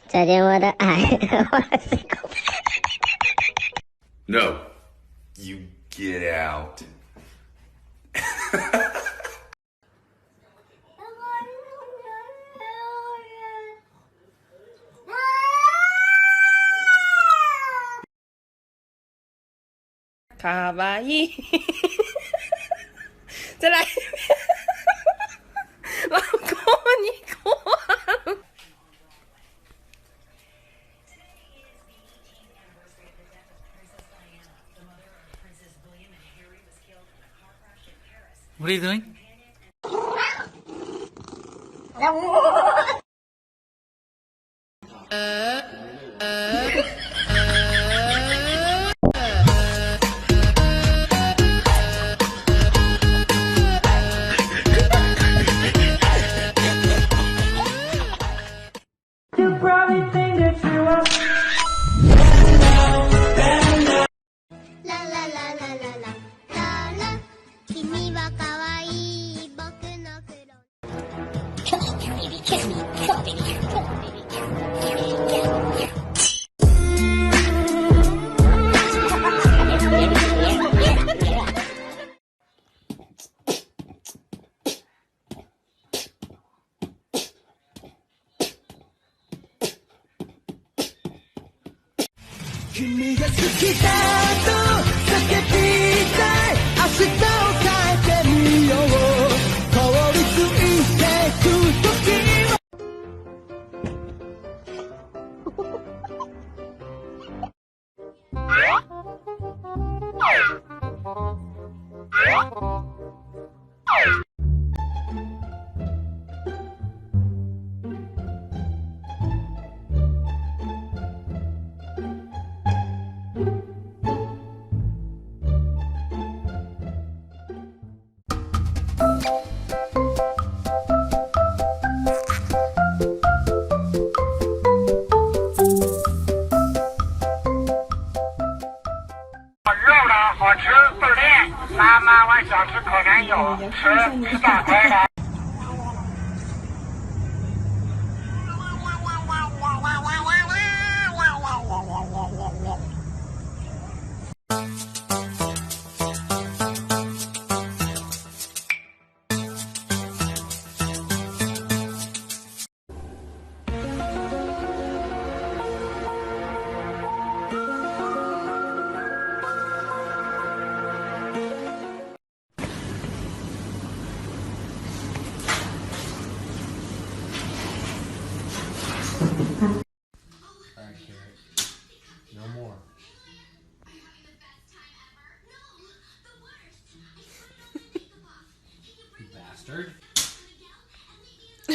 在电我的爱。No, you get out. Kawaii. 再来。老公，你过。What are you doing? You probably think that you are. La la la la la la la la. 君は可愛い僕の黒。Kiss me, kiss me, kiss me, kiss me. 君が好きだと叫びたい明日を変えてみよう通り過ぎてく時は好吃倍儿甜，妈妈我想吃烤山药，吃大块的。No more. You bastard. 这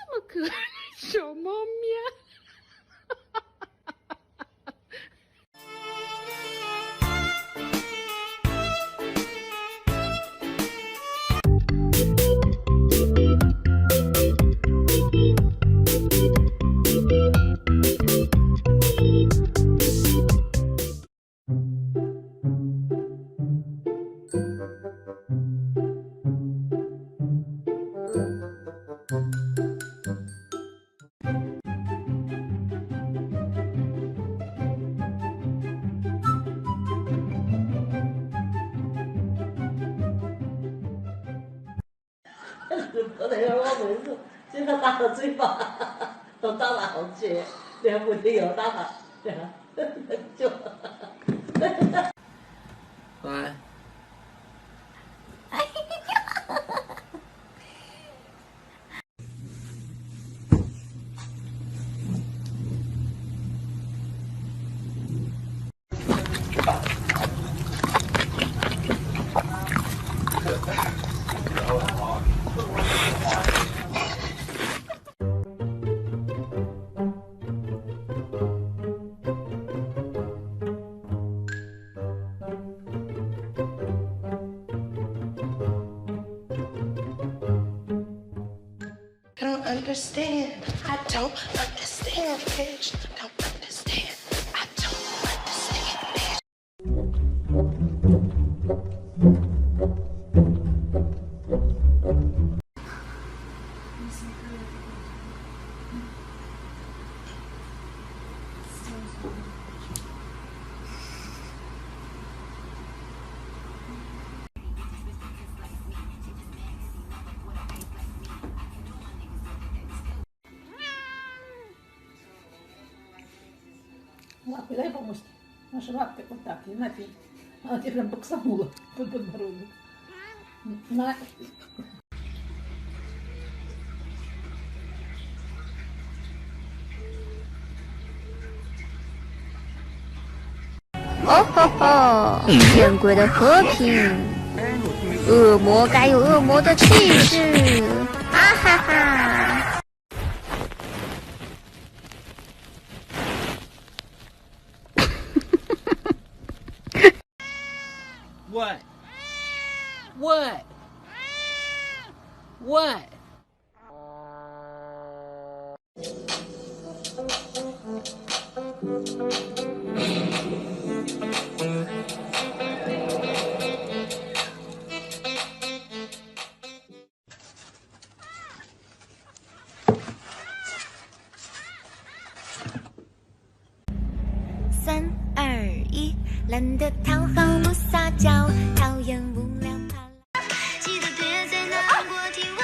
么可爱的小猫咪。我哋我每次即刻打個嘴巴，都打了好久，连不停又打了，就。Bye. understand. I don't understand, bitch. Don't understand. I don't understand, bitch. Лапы дай помочь. Наши лапки вот так, и напей. Она тебе прям боксанула под подбородок. На.哦吼吼！见鬼的和平，恶魔该有恶魔的气势，哈哈哈！ What? What? What?3、2、1，懒得讨好不撒娇，讨厌无聊怕老。记得别再难过听我。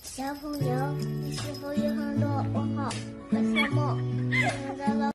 小朋友，你是否有很多问号和什么？现在了。